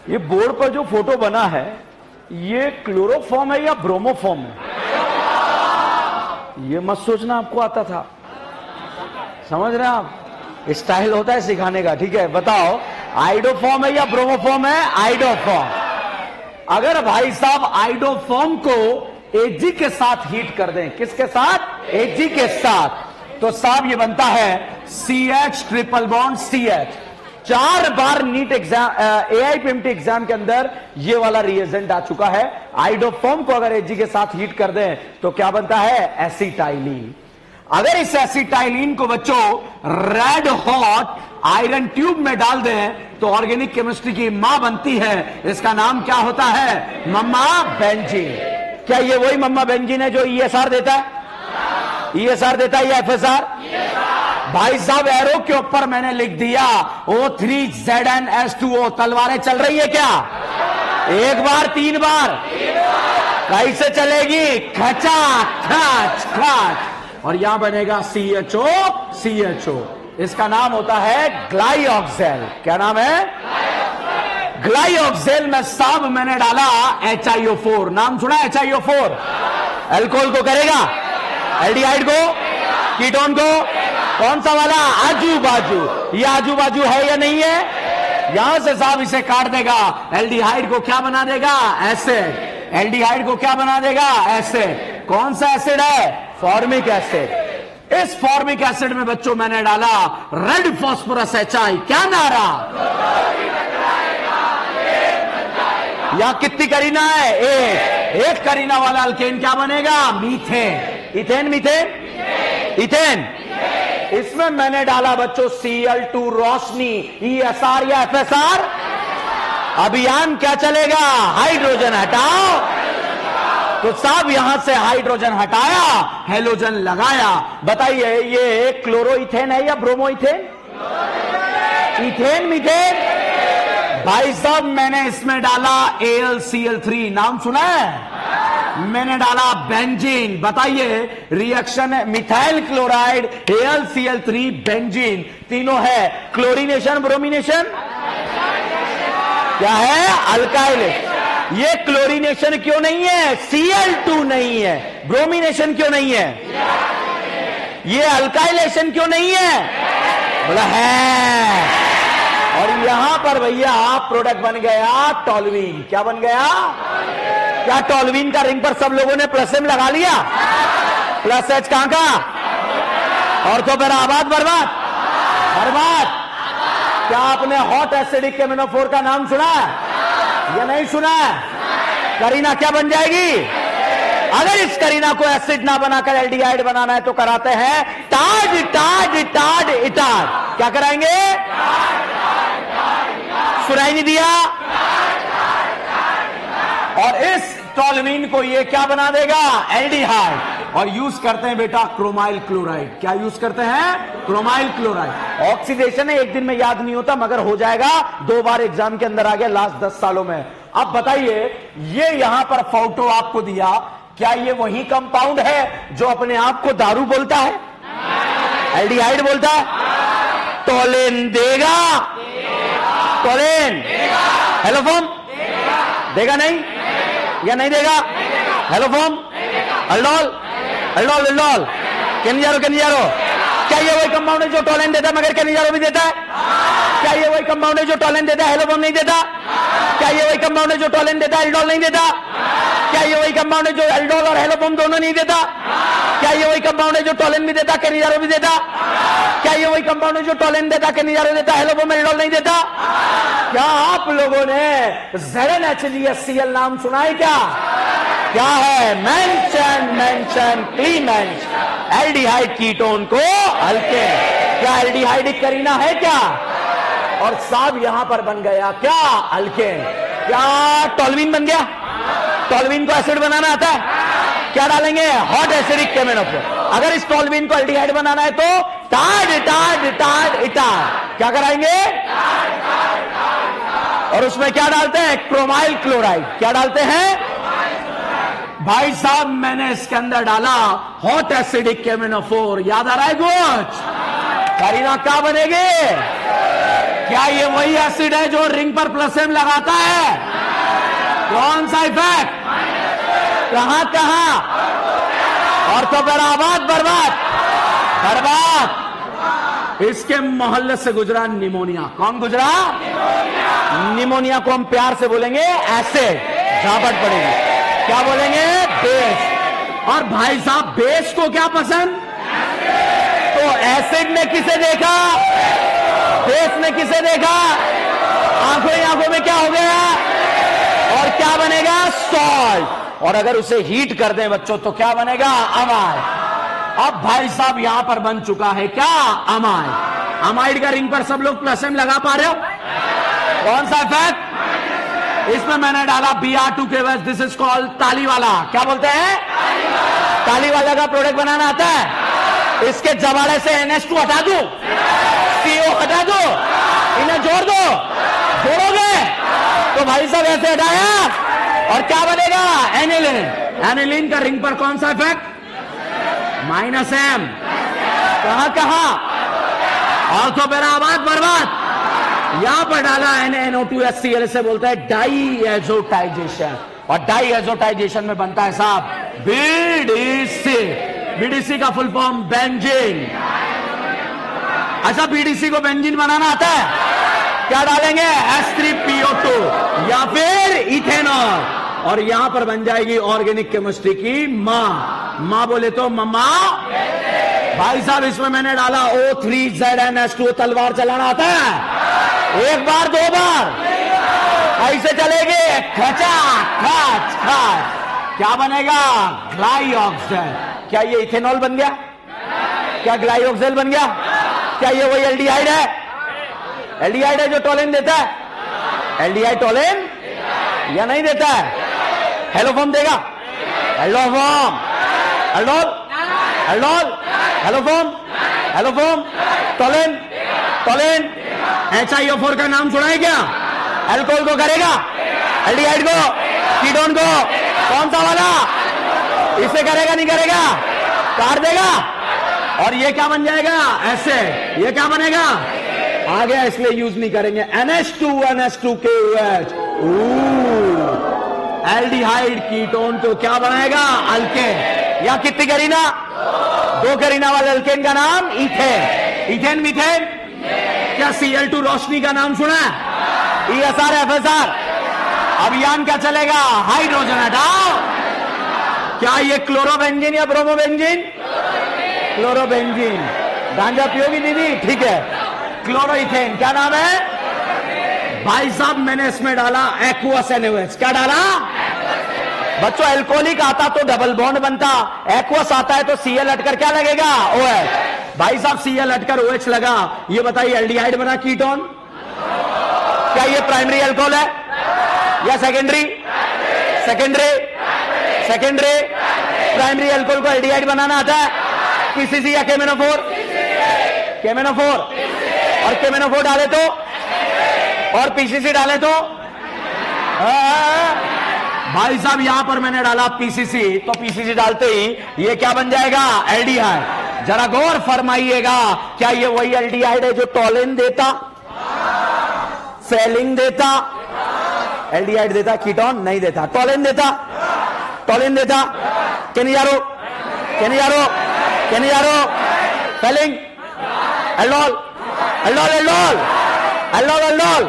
ये बोर्ड पर जो फोटो बना है ये क्लोरोफॉर्म है या ब्रोमोफॉर्म है? ये मत सोचना आपको आता था, समझ रहे हैं आप? स्टाइल होता है सिखाने का, ठीक है? बताओ आइडोफॉर्म है या ब्रोमोफॉर्म है? आइडोफॉर्म। अगर भाई साहब आइडोफॉर्म को एजी के साथ हीट कर दें, किसके साथ? एजी के साथ, तो साहब ये बनता है CH ट्रिपल बॉन्ड CH। 4 बार नीट एग्जाम AIPMT एग्जाम के अंदर ये वाला रिएजेंट आ चुका है। आइडोफॉर्म को अगर एजी के साथ हीट कर दें तो क्या बनता है? एसिटाइलिन। अगर इस एसिटाइलिन को बच्चों रेड हॉट आयरन ट्यूब में डाल दें तो ऑर्गेनिक केमिस्ट्री की मां बनती है। इसका नाम क्या होता है? मम्मा बेंजीन। क्या ये वही मम्मा बेंजीन है जो ESR देता है? ESR देता है या FSR? भाई साहब एरो के ऊपर मैंने लिख दिया O3ZnS2O। तलवारें चल रही है क्या? एक बार 3 बार? कैसे चलेगी? खचा खच खच। और यहां बनेगा CHO। इसका नाम होता है ग्लाइऑक्सेल। क्या नाम है? ग्लाइऑक्सेल में साहब मैंने डाला HiO4। नाम सुना HiO4? अल्कोहल को करेगा, एल्डिहाइड को, कीटोन को, कौन सा वाला? आजू बाजू। ये आजू बाजू है या नहीं है? यहां से साहब इसे काट देगा। एल्डिहाइड को क्या बना देगा? एसिड। एल्डिहाइड को क्या बना देगा? एसिड। कौन सा एसिड है? Formic acid. इस फॉर्मिक एसिड में बच्चों मैंने डाला रेड फॉस्फोरस HI। क्या नारा? या कितनी करीना है? एक करीना वाला अल्केन क्या बनेगा? मीथेन। Ethane, methane, ethane. इसमें मैंने डाला बच्चों Cl2 रोशनी। ESR या FSR? अभियान क्या चलेगा? हाइड्रोजन हटाओ। तो साहब यहां से हाइड्रोजन हटाया, हेलोजन लगाया। बताइए ये क्लोरोइथेन है या ब्रोमोइथेन? Ethane, methane. भाई साहब मैंने इसमें डाला AlCl3। नाम सुना है? मैंने डाला बेंजीन। बताइए रिएक्शन है मिथाइल क्लोराइड AlCl3 बेंजीन। तीनों है क्लोरीनेशन, ब्रोमिनेशन, क्या है? अल्काइलेशन। ये क्लोरीनेशन क्यों नहीं है? Cl2 नहीं है। ब्रोमिनेशन क्यों नहीं है? ये अल्काइलेशन क्यों नहीं है? बोला है। और यहां पर भैया प्रोडक्ट बन गया टॉल्यूइन। क्या बन गया? क्या टॉल्यूइन का रिंग पर सब लोगों ने +M लगा लिया? +H कहां का? और तो फिर आबाद बर्बाद बर्बाद। क्या आपने हॉट एसिडिक केमिनोफोर का नाम सुना है या नहीं सुना है? करीना क्या बन जाएगी? अगर इस करीना को एसिड ना बनाकर एल्डिहाइड बनाना है तो कराते हैं टाड टाड टाड इटाड। क्या कराएंगे? सुनाई नहीं दिया? और इस टॉल्यूइन को ये क्या बना देगा? एल्डिहाइड। और यूज करते हैं बेटा क्रोमाइल क्लोराइड। क्या यूज करते हैं? Chromyl chloride. ऑक्सीडेशन है, एक दिन में याद नहीं होता मगर हो जाएगा। 2 बार एग्जाम के अंदर आ गया लास्ट 10 सालों में। अब बताइए ये यहां पर फोटो आपको दिया, क्या ये वही कंपाउंड है जो अपने आप को दारू बोलता है? एल्डिहाइड बोलता है? टोलेन देगा? टोलेन हेलोफॉर्म देगा नहीं या नहीं देगा? Haloform, aldol, aldol, aldol, Cannizzaro, Cannizzaro. क्या ये वही कंपाउंड है जो टोलेन देता है मगर केनिजारो भी देता है? क्या ये वही कंपाउंड है जो टोलेन देता है, हेलोफॉर्म नहीं देता? क्या ये वही कंपाउंड है जो टोलेन देता है, एल्डोल नहीं देता? क्या ये वही कंपाउंड है जो एल्डोल और हेलोफॉर्म दोनों नहीं देता? क्या ये वही कंपाउंड है जो टोलेन भी देता, केनिजारो भी देता? क्या ये वही कंपाउंड है जो टोलेन देता, केनिजारो देता, हेलोफॉर्म, एल्डोल नहीं देता? क्या आप लोगों ने ZnHCl नाम सुना है क्या? क्या है? Mention, mention, Clement. Aldehyde ketone को अल्केन। क्या एल्डिहाइड करीना है क्या? और साहब यहां पर बन गया क्या? अल्केन। क्या टॉल्यूइन बन गया? टॉल्यूइन को एसिड बनाना आता है? क्या डालेंगे? हॉट एसिडिक केमिनोफोर। अगर इस टॉल्यूइन को एल्डिहाइड बनाना है तो टाड टाड टाड इटाड। क्या कराएंगे? और उसमें क्या डालते हैं? Chromyl chloride. क्या डालते हैं? भाई साहब मैंने इसके अंदर डाला हॉट एसिडिक केमिनोफोर। याद आ रहा है कुछ? करीना क्या बनेगी? क्या ये वही एसिड है जो रिंग पर प्लस एम लगाता है? कौन सा इफेक्ट? कहां कहां? और तो बर्बाद बर्बाद बर्बाद। इसके मोहल्ले से गुजरा निमोनिया। कौन गुजरा? निमोनिया को हम प्यार से बोलेंगे एसिड। झापट पड़ेगी। क्या बोलेंगे? बेस। और भाई साहब बेस को क्या पसंद? तो एसिड ने किसे देखा? बेस ने किसे देखा? आंखों ही आंखों में क्या हो गया? और क्या बनेगा? सॉल्ट। और अगर उसे हीट कर दें बच्चों तो क्या बनेगा? अमाइड। अब भाई साहब यहां पर बन चुका है क्या? अमाइड। अमाइड का रिंग पर सब लोग प्लस एम लगा पा रहे हो? कौन सा इफेक्ट? इसमें मैंने डाला Br2 के वजह। दिस इज कॉल्ड ताली वाला। क्या बोलते हैं? ताली वाला का प्रोडक्ट बनाना आता है? इसके जबाड़े से NH2 हटा दो, CO हटा दो, इन्हें जोड़ दो। जोड़ोगे तो भाई साहब ऐसे हटाया और क्या बनेगा? एनिलीन। एनिलीन का रिंग पर कौन सा इफेक्ट? -M। कहां कहां? और तो बर्बाद बर्बाद। यहां पर डाला NaNO2HCl से बोलता है डाईएजोटाइजेशन। और डाईएजोटाइजेशन में बनता है साहब BDC। BDC का फुल फॉर्म बेंजीन। अच्छा BDC को बेंजीन बनाना आता है? क्या डालेंगे? H3PO2 या फिर इथेनॉल। और यहां पर बन जाएगी ऑर्गेनिक केमिस्ट्री की मां बोले तो मम्मा। भाई साहब इसमें मैंने डाला O3ZNH2। तलवार चलाना आता है? एक बार दो बार ऐसे चलेगी। खचा खच खच। क्या बनेगा? ग्लाइऑक्सिल। क्या ये इथेनॉल बन गया? क्या ग्लाइऑक्सिल बन गया? क्या ये वही एल्डिहाइड है? एल्डिहाइड है जो टोलिन देता है? एल्डिहाइड टोलिन या नहीं देता है? हेलोफॉर्म देगा? Haloform aldol aldol haloform haloform toluene toluene. HiO4 का नाम सुना है क्या? अल्कोहल को करेगा? एल्डिहाइड को? कीटोन को? कौन सा वाला? इसे करेगा नहीं करेगा? काट देगा। और ये क्या बन जाएगा? ऐसे। ये क्या बनेगा? आ गया इसलिए यूज नहीं करेंगे। NH2NH2KOH। एल्डिहाइड कीटोन तो क्या बनाएगा? अल्केन। या कितनी करीना? 2 करीना वाले अल्केन का नाम इथेन। Ethane methane. क्या Cl2 रोशनी का नाम सुना है? ESR FSR। अभियान क्या चलेगा? हाइड्रोजन हटाओ। क्या ये क्लोरोबेंजीन या ब्रोमोबेंजीन? क्लोरोबेंजीन। गांजा पियोगी दीदी? ठीक है। क्लोरोइथेन। क्या नाम है? भाई साहब मैंने इसमें डाला एक्वस NaOH। क्या डाला बच्चों? एल्कोहलिक आता तो डबल बॉन्ड बनता। एक्वस आता है तो Cl हटकर क्या लगेगा? OH। भाई साहब Cl हटकर OH लगा। ये बताइए एल्डिहाइड बना कीटोन। क्या ये प्राइमरी अल्कोहल है या secondary? Secondary secondary. Primary alcohol को एल्डिहाइड बनाना आता है? PCC या KMnO4? KMnO4। और KMnO4 डाले तो? और PCC डाले तो? भाई साहब यहां पर मैंने डाला PCC। तो PCC डालते ही ये क्या बन जाएगा? एल्डिहाइड। जरा गौर फरमाइएगा। क्या ये वही एल्डिहाइड है जो टोलिन देता, फेलिंग देता? एल्डिहाइड देता, कीटोन नहीं देता। टोलिन देता, टोलिन देता। Cannizzaro Cannizzaro Cannizzaro. Fehling aldol aldol aldol aldol aldol.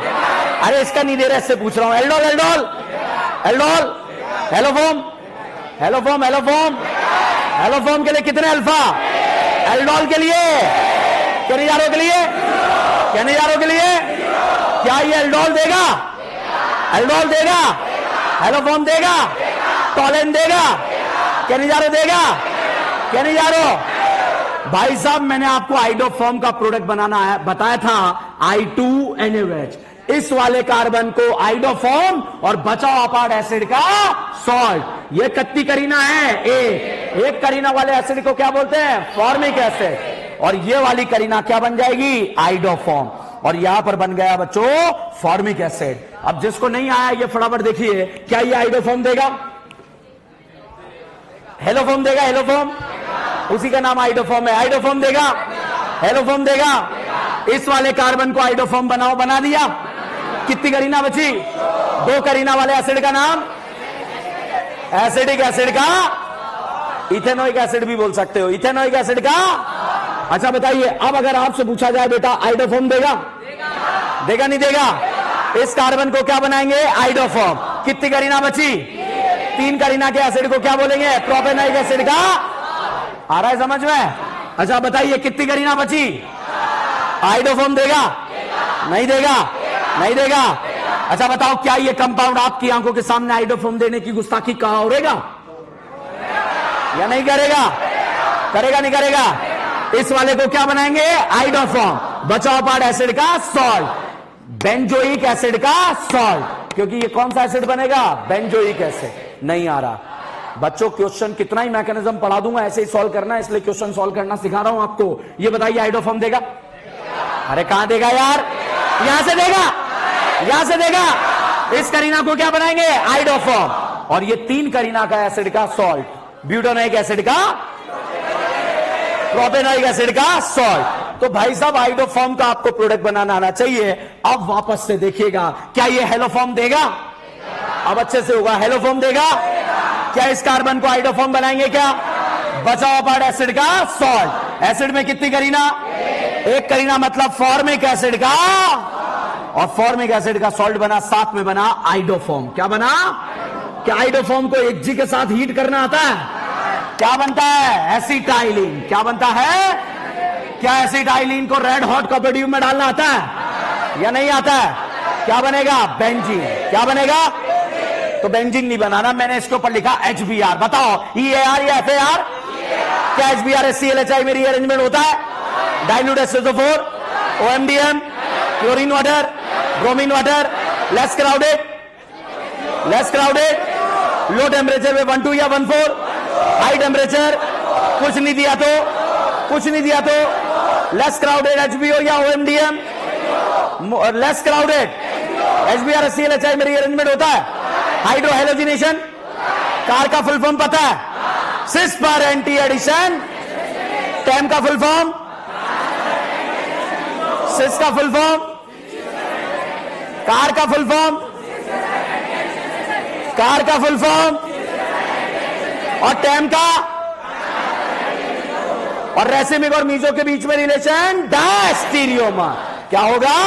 अरे इसका नहीं दे रहा, इससे पूछ रहा हूं। Aldol aldol aldol. Haloform haloform haloform. Haloform के लिए कितने अल्फा? एल्डोल के लिए, केनियारो के लिए, केनियारो के लिए। क्या ये एल्डोल देगा? एल्डोल देगा? हेलोफॉर्म देगा? टोलिन देगा? केनियारो देगा? केनियारो। भाई साहब मैंने आपको आइडोफॉर्म का प्रोडक्ट बनाना है बताया था, I2NaOH। इस वाले कार्बन को आइडोफॉर्म और बचाओ अपार्ट एसिड का सॉल्ट। ये कत्ती करीना है एक करीना वाले एसिड को क्या बोलते हैं? Formic acid. और ये वाली करीना क्या बन जाएगी? आइडोफॉर्म। और यहां पर बन गया बच्चों फॉर्मिक एसिड। अब जिसको नहीं आया ये फटाफट देखिए, क्या ये आइडोफॉर्म देगा? हेलोफॉर्म देगा? हेलोफॉर्म उसी का नाम आइडोफॉर्म है। आइडोफॉर्म देगा? हेलोफॉर्म देगा? इस वाले कार्बन को आइडोफॉर्म बनाओ, बना दिया। कितनी करीना बची? 2 करीना वाले एसिड का नाम एसिडिक एसिड का इथेनोइक एसिड भी बोल सकते हो, इथेनोइक एसिड का। अच्छा बताइए, अब अगर आपसे पूछा जाए बेटा आइडोफॉर्म देगा? देगा नहीं देगा? इस कार्बन को क्या बनाएंगे? आइडोफॉर्म। कितनी करीना बची? 3 करीना के एसिड को क्या बोलेंगे? प्रोपेनोइक एसिड का। आ रहा है समझ में? अच्छा बताइए, कितनी करीना बची? आइडोफॉर्म देगा? नहीं देगा? नहीं देगा? अच्छा बताओ, क्या ये कंपाउंड आपकी आंखों के सामने आइडोफॉर्म देने की गुस्ताखी करेगा या नहीं करेगा? करेगा नहीं करेगा? इस वाले को क्या बनाएंगे? आइडोफॉर्म। बचाओ पार्ट एसिड का सॉल्ट, बेंजोइक एसिड का सॉल्ट, क्योंकि ये कौन सा एसिड बनेगा? Benzoic acid. नहीं आ रहा बच्चों, क्वेश्चन कितना ही मैकेनिज्म पढ़ा दूंगा, ऐसे ही सॉल्व करना है, इसलिए क्वेश्चन सॉल्व करना सिखा रहा हूं आपको। ये बताइए आइडोफॉर्म देगा? अरे कहां देगा यार? यहां से देगा, यहां से देगा। इस करीना को क्या बनाएंगे? आइडोफॉर्म। और ये 3 करीना का एसिड का सॉल्ट, ब्यूटानोइक एसिड का, प्रोपेनोइक एसिड का सॉल्ट। तो भाई साहब आइडोफॉर्म का आपको प्रोडक्ट बनाना आना चाहिए। अब वापस से देखिएगा, क्या ये हेलोफॉर्म देगा? अब अच्छे से होगा। हेलोफॉर्म देगा? क्या इस कार्बन को आइडोफॉर्म बनाएंगे? क्या बचाओ पार्ट एसिड का सॉल्ट। एसिड में कितनी करीना? 1 करीना, मतलब फॉर्मिक एसिड का, और फॉर्मिक एसिड का सॉल्ट बना, साथ में बना आइडोफॉर्म। क्या बना? क्या आइडोफॉर्म को एक जी के साथ हीट करना आता है? क्या बनता है? एसिटाइलिन। क्या बनता है? क्या एसिटाइलिन को रेड हॉट कॉपर ट्यूब में डालना आता है या नहीं आता है? क्या बनेगा? बेंजीन। क्या बनेगा? तो बेंजीन नहीं बनाना, मैंने इसके ऊपर लिखा HBr। बताओ EAR या FAR? क्या HBr HClHi में रीअरेंजमेंट होता है? Dilute SO4, OMDM, chlorine water, bromine water, less crowded, less crowded, low temperature में 12 या 14, हाई टेम्परेचर कुछ नहीं दिया तो, कुछ नहीं दिया तो, लेस क्राउडेड HBO या OMDM, less crowded HBr HClHi में रीअरेंजमेंट होता है। हाइड्रो हेलोजिनेशन, कार का फुल फॉर्म पता है? सिस पर एंटी एडिशन। टेम का फुल फॉर्म, सिस का फुल फॉर्म, कार का फुल फॉर्म, कार का फुल फॉर्म, और टेम का, और रेसिमिक और मीजो के बीच में रिलेशन डायस्टीरियोमा। क्या होगा?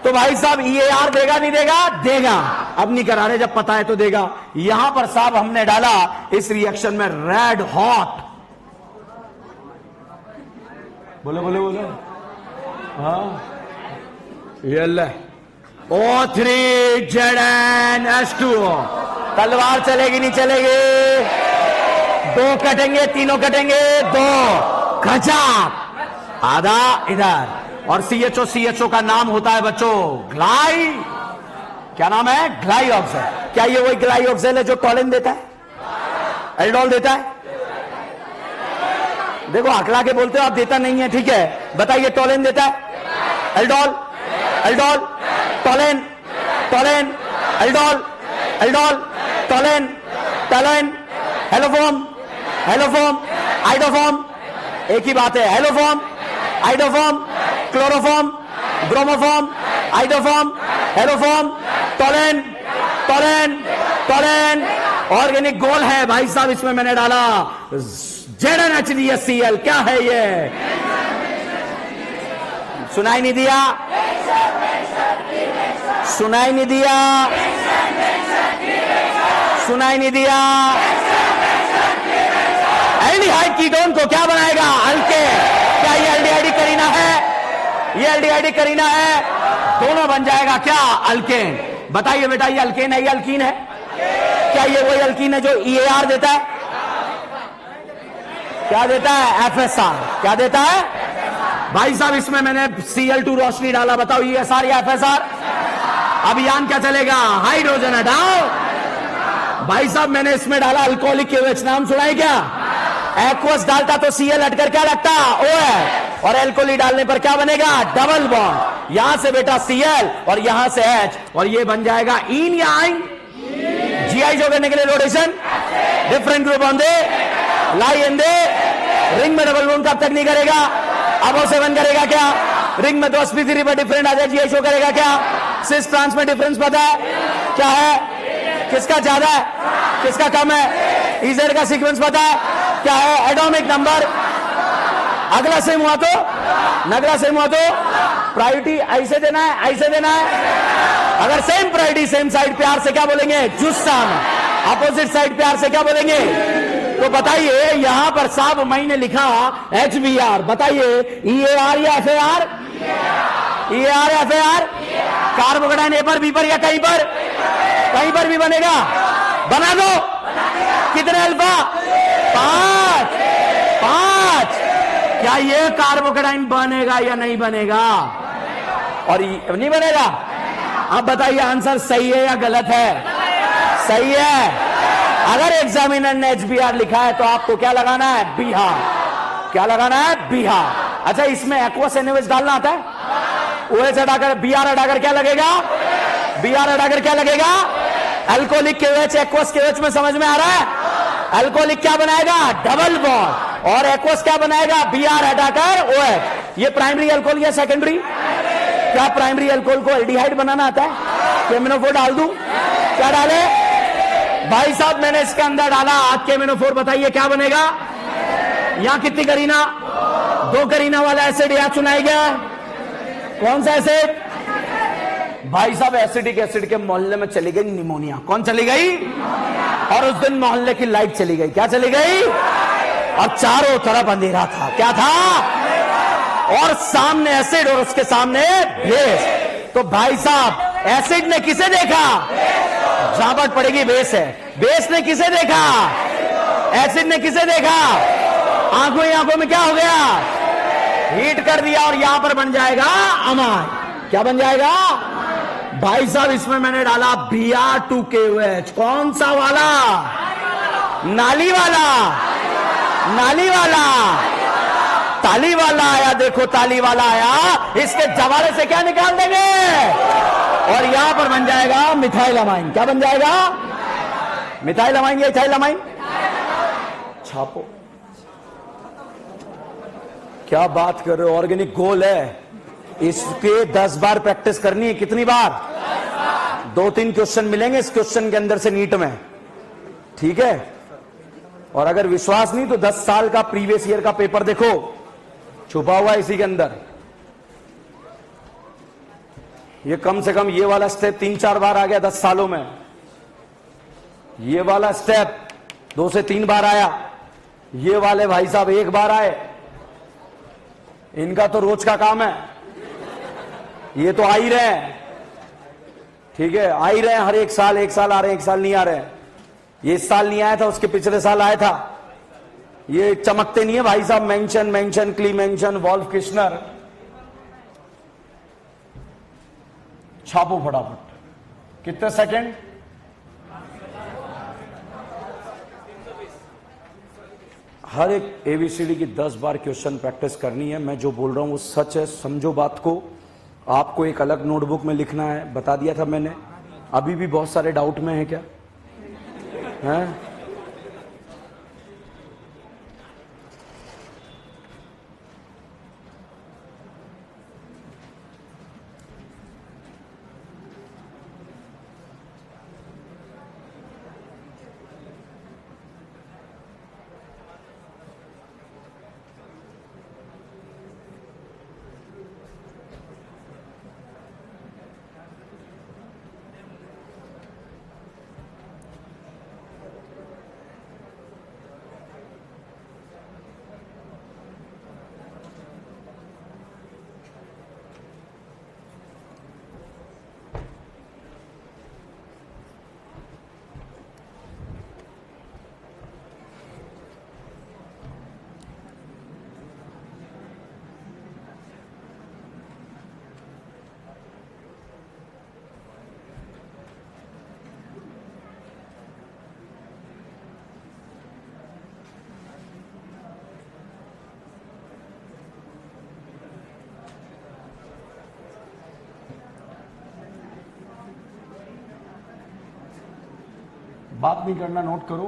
तो भाई साहब EAR देगा नहीं देगा? देगा। अब नहीं करा रहे, जब पता है तो देगा। यहां पर साहब हमने डाला इस रिएक्शन में रेड हॉट, बोलो बोलो बोलो, हाँ, ये ले O3 ZnH2O। तलवार चलेगी नहीं चलेगी? 2 कटेंगे, तीनों कटेंगे, 2 खचाक, आधा इधर। और CHO का नाम होता है बच्चों ग्लाई, क्या नाम है? ग्लाइऑक्साइड। क्या ये वही ग्लाइऑक्साइड है जो टॉलिन देता है, एल्डोल देता है? देखो अकड़ा के बोलते हो आप, देता नहीं है, ठीक है। बताइए टॉलिन देता है? Aldol, aldol, Tollens, Tollens, aldol, aldol, Tollens, Tollens, haloform, haloform, iodoform. एक ही बात है, haloform, iodoform, chloroform, bromoform, iodoform, haloform, Tollens, Tollens, Tollens. Organic गोल है भाई साहब, इसमें मैंने डाला ZnHCl। क्या है ये? सुनाई नहीं दिया? सुनाई नहीं दिया? सुनाई नहीं दिया? एल्डिहाइड कीटोन को क्या बनाएगा? अल्केन। क्या ये एल्डिहाइड करीना है? ये एल्डिहाइड करीना है, दोनों बन जाएगा क्या? अल्केन। बताइए बेटा, ये अल्केन है, ये अल्कीन है? क्या ये वही अल्कीन है जो EAR देता है? क्या देता है? FSR। क्या देता है भाई साहब? इसमें मैंने Cl2 रोशनी डाला, बताओ ESR या FSR? अभियान क्या चलेगा? हाइड्रोजन हटाओ। भाई साहब मैंने इसमें डाला अल्कोहलिक KOH, नाम सुना है क्या? एक्वस डालता तो Cl हटकर क्या लगता? OH। और एल्कोहली डालने पर क्या बनेगा? Double bond. यहां से बेटा Cl और यहां से H, और ये बन जाएगा इन या आइन? GI जो करने के लिए rotation, different group on they, lie in they, ring में डबल बॉन्ड कब तक नहीं करेगा? अब वो 7 करेगा क्या? रिंग में तो sp3 पर डिफरेंट आ जाए, ये शो करेगा क्या? सिस ट्रांस में डिफरेंस पता है क्या है? किसका ज्यादा है, किसका कम है? इजेड का सीक्वेंस पता है क्या है? Atomic number. अगला सेम हुआ तो, नगला सेम हुआ तो प्रायोरिटी ऐसे देना है, ऐसे देना है। अगर सेम प्रायोरिटी सेम साइड प्यार से क्या बोलेंगे? जुस्साम। अपोजिट साइड प्यार से क्या बोलेंगे? तो बताइए यहां पर साहब मैंने लिखा HBR, बताइए EAR या FAR? EAR या FAR? कार्बोकेटाइन ए पर, बी पर या कहीं पर? कहीं पर भी बनेगा, बना दो। कितने अल्फा? 5। क्या ये कार्बोकेटाइन बनेगा या नहीं बनेगा? और नहीं बनेगा। अब बताइए आंसर सही है या गलत है? सही है। अगर एग्जामिनर ने HBR लिखा है तो आपको क्या लगाना है? बिहार। क्या लगाना है? बिहार। अच्छा, इसमें एक्वस एनएच डालना आता है? OH हटाकर BR हटाकर क्या लगेगा? BR हटाकर क्या लगेगा? अल्कोहलिक KOH, एक्वस KOH में समझ में आ रहा है? अल्कोहलिक क्या बनाएगा? Double bond. और एक्वस क्या बनाएगा? BR हटाकर OH। ये प्राइमरी अल्कोहल या सेकेंडरी? क्या प्राइमरी अल्कोहल को एल्डिहाइड बनाना आता है? केमिनोफोर डाल दूं? क्या डाले भाई साहब? मैंने इसके अंदर डाला आज केमिनोफोर, बताइए क्या बनेगा? यहां कितनी करीना? 2 करीना वाला एसिड यहां चुनाया गया। कौन सा एसिड? भाई साहब एसिडिक एसिड के मोहल्ले में चली गई निमोनिया। कौन चली गई? और उस दिन मोहल्ले की लाइट चली गई। क्या चली गई? और चारों तरफ अंधेरा था। क्या था? और सामने एसिड और उसके सामने बेस। तो भाई साहब एसिड ने किसे देखा? जाबट पड़ेगी, बेस है। बेस ने किसे देखा? एसिड ने किसे देखा? आंखों ही आंखों में क्या हो गया? हीट कर दिया और यहां पर बन जाएगा अमाइन। क्या बन जाएगा भाई साहब? इसमें मैंने डाला Br2KOH। कौन सा वाला? नाली वाला। नाली वाला, ताली वाला आया। देखो ताली वाला आया, इसके जवारे से क्या निकाल देंगे? और यहां पर बन जाएगा मिथाइल अमाइन। क्या बन जाएगा? मिथाइल अमाइन या इथाइल अमाइन? छापो। क्या बात कर रहे हो? ऑर्गेनिक गोल है, इसके 10 बार प्रैक्टिस करनी है। कितनी बार? 2-3 क्वेश्चन मिलेंगे इस क्वेश्चन के अंदर से नीट में, ठीक है? और अगर विश्वास नहीं तो 10 साल का प्रीवियस ईयर का पेपर देखो, छुपा हुआ है इसी के अंदर। ये कम से कम ये वाला स्टेप 3-4 बार आ गया 10 सालों में। ये वाला स्टेप 2 से 3 बार आया। ये वाले भाई साहब 1 बार आए। इनका तो रोज का काम है। ये तो आ ही रहे हैं, ठीक है? आ ही रहे हैं हर एक साल आ रहे हैं, 1 साल नहीं आ रहे हैं। ये इस साल नहीं आया था, उसके पिछले साल आया था। ये चमकते नहीं है भाई साहब। मेंशन क्ली मेंशन वॉल्फ किश्नर। छापो फटाफट। कितने सेकंड? हर एक ABCD की 10 बार क्वेश्चन प्रैक्टिस करनी है। मैं जो बोल रहा हूं वो सच है, समझो बात को। आपको एक अलग नोटबुक में लिखना है, बता दिया था मैंने। अभी भी बहुत सारे डाउट में है क्या? हैं? बात नहीं करना, नोट करो।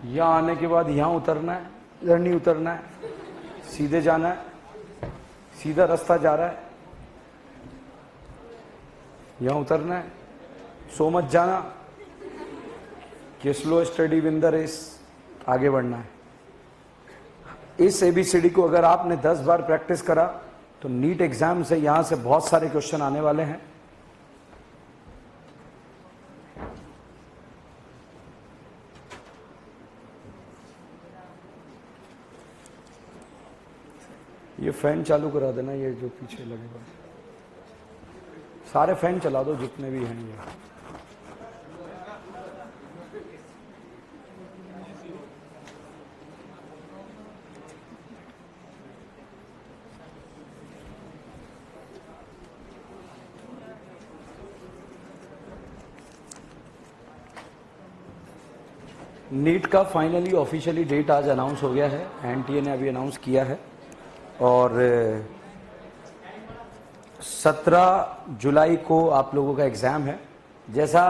यहाँ आने के बाद यहाँ उतरना है, इधर नहीं उतरना है, सीधे जाना है, सीधा रास्ता जा रहा है, यहाँ उतरना है, सो मत जाना कि slow study win the race, आगे बढ़ना है। इस ABCD को अगर आपने 10 बार प्रैक्टिस करा तो नीट एग्जाम से यहां से बहुत सारे क्वेश्चन आने वाले हैं। ये फैन चालू करा देना, ये जो पीछे लगेगा, सारे फैन चला दो जितने भी हैं ये। नीट का फाइनली ऑफिशियली डेट आज अनाउंस हो गया है, NTA ने अभी अनाउंस किया है और 17 जुलाई को आप लोगों का एग्जाम है। जैसा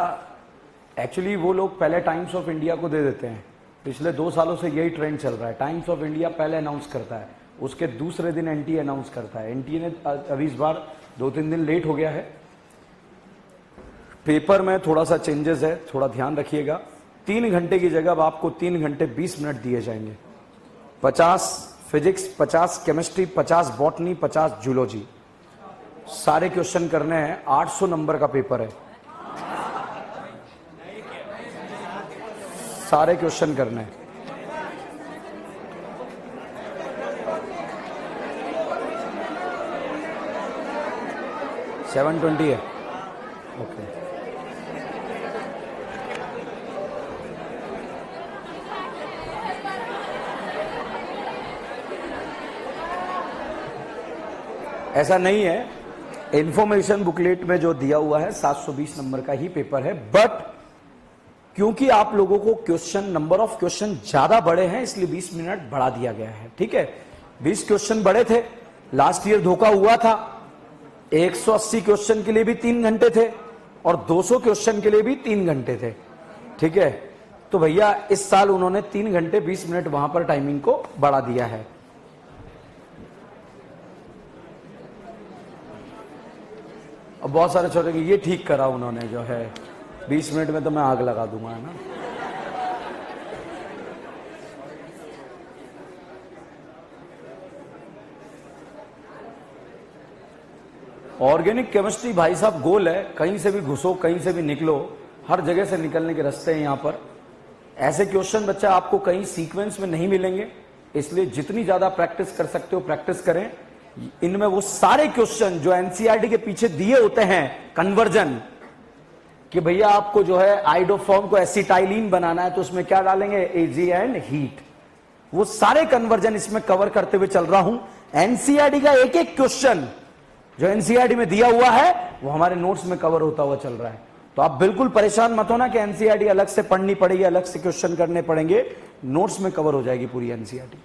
एक्चुअली वो लोग पहले टाइम्स ऑफ इंडिया को दे देते हैं, पिछले 2 सालों से यही ट्रेंड चल रहा है। टाइम्स ऑफ इंडिया पहले अनाउंस करता है, उसके दूसरे दिन NTA अनाउंस करता है। NTA ने अभी इस बार 2-3 दिन लेट हो गया है। पेपर में थोड़ा सा चेंजेस है, थोड़ा ध्यान रखिएगा। 3 घंटे की जगह अब आपको 3 घंटे 20 मिनट दिए जाएंगे। 50 फिजिक्स, 50 केमिस्ट्री, 50 बॉटनी, 50 जूलॉजी, सारे क्वेश्चन करने हैं। 800 नंबर का पेपर है, सारे क्वेश्चन करने हैं। $720 है, ओके। ऐसा नहीं है, इंफॉर्मेशन बुकलेट में जो दिया हुआ है 720 नंबर का ही पेपर है, बट क्योंकि आप लोगों को क्वेश्चन, नंबर ऑफ क्वेश्चन ज्यादा बड़े हैं, इसलिए 20 मिनट बढ़ा दिया गया है। ठीक है, 20 क्वेश्चन बड़े थे, लास्ट ईयर धोखा हुआ था। 180 क्वेश्चन के लिए भी 3 घंटे थे और 200 क्वेश्चन के लिए भी 3 घंटे थे। ठीक है, तो भैया इस साल उन्होंने 3 घंटे 20 मिनट वहां पर टाइमिंग को बढ़ा दिया है। अब बहुत सारे छोटे ये ठीक करा उन्होंने, जो है 20 मिनट में तो मैं आग लगा दूंगा, है ना। ऑर्गेनिक केमिस्ट्री भाई साहब गोल है, कहीं से भी घुसो, कहीं से भी निकलो, हर जगह से निकलने के रास्ते हैं यहां पर। ऐसे क्वेश्चन बच्चा आपको कहीं सीक्वेंस में नहीं मिलेंगे, इसलिए जितनी ज्यादा प्रैक्टिस कर सकते हो प्रैक्टिस करें। इनमें वो सारे क्वेश्चन जो एनसीईआरटी के पीछे दिए होते हैं, कन्वर्जन, कि भैया आपको जो है आइडोफॉर्म को एसिटाइलिन बनाना है तो उसमें क्या डालेंगे, एजी एंड हीट, वो सारे कन्वर्जन इसमें कवर करते हुए चल रहा हूं। एनसीईआरटी का एक एक क्वेश्चन जो एनसीईआरटी में दिया हुआ है वो हमारे नोट्स में कवर होता हुआ चल रहा है। तो आप बिल्कुल परेशान मत होना कि एनसीईआरटी अलग से पढ़नी पड़ेगी, अलग से क्वेश्चन करने पड़ेंगे, नोट्स में कवर हो जाएगी पूरी एनसीईआरटी।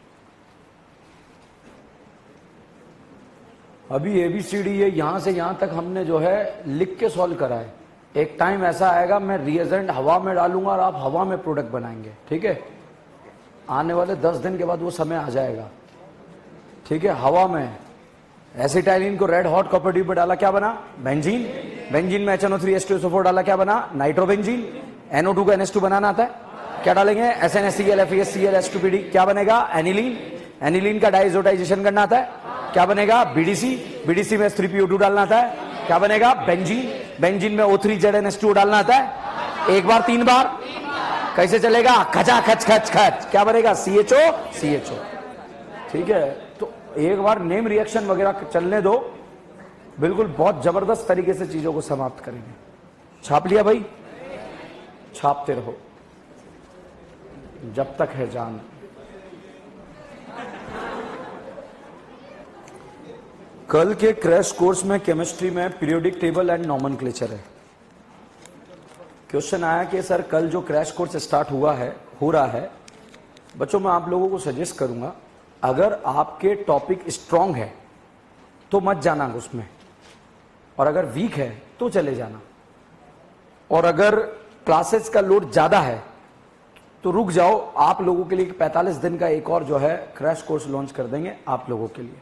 अभी एबीसीडी ये यहां से यहां तक हमने जो है लिख के सॉल्व करा है। एक टाइम ऐसा आएगा मैं रिएजेंट हवा में डालूंगा और आप हवा में प्रोडक्ट बनाएंगे। ठीक है, आने वाले 10 दिन के बाद वो समय आ जाएगा। ठीक है, हवा में एसिटाइलिन को रेड हॉट कॉपर ट्यूब में डाला, क्या बना, बेंजीन। बेंजीन में HNO3H2SO4 डाला, क्या बना, नाइट्रोबेंजीन। NO2 का NH2 बनाना आता है, क्या डालेंगे, SnHCl FeSCl H2PD, क्या बनेगा, एनिलीन। एनिलीन का डाइजोटाइजेशन करना आता है, क्या बनेगा, BDC। BDC में S3PO2 डालना आता है, क्या बनेगा, बेंजीन। बेंजीन में O3ZnH2 डालना आता है, एक बार 3 बार, कैसे चलेगा, खचा खच खच खच, क्या बनेगा, CHO। ठीक है, तो एक बार नेम रिएक्शन वगैरह चलने दो, बिल्कुल बहुत जबरदस्त तरीके से चीजों को समाप्त करेंगे। छाप लिया भाई, छापते रहो जब तक है जान। कल के क्रैश कोर्स में केमिस्ट्री में पीरियोडिक टेबल एंड नॉमेनक्लेचर है। क्वेश्चन आया कि सर कल जो क्रैश कोर्स स्टार्ट हो रहा है, बच्चों मैं आप लोगों को सजेस्ट करूंगा, अगर आपके टॉपिक स्ट्रांग है तो मत जाना उसमें, और अगर वीक है तो चले जाना। और अगर क्लासेस का लोड ज्यादा है तो रुक जाओ, आप लोगों के लिए 45 दिन का एक और जो है क्रैश कोर्स लॉन्च कर देंगे आप लोगों के लिए,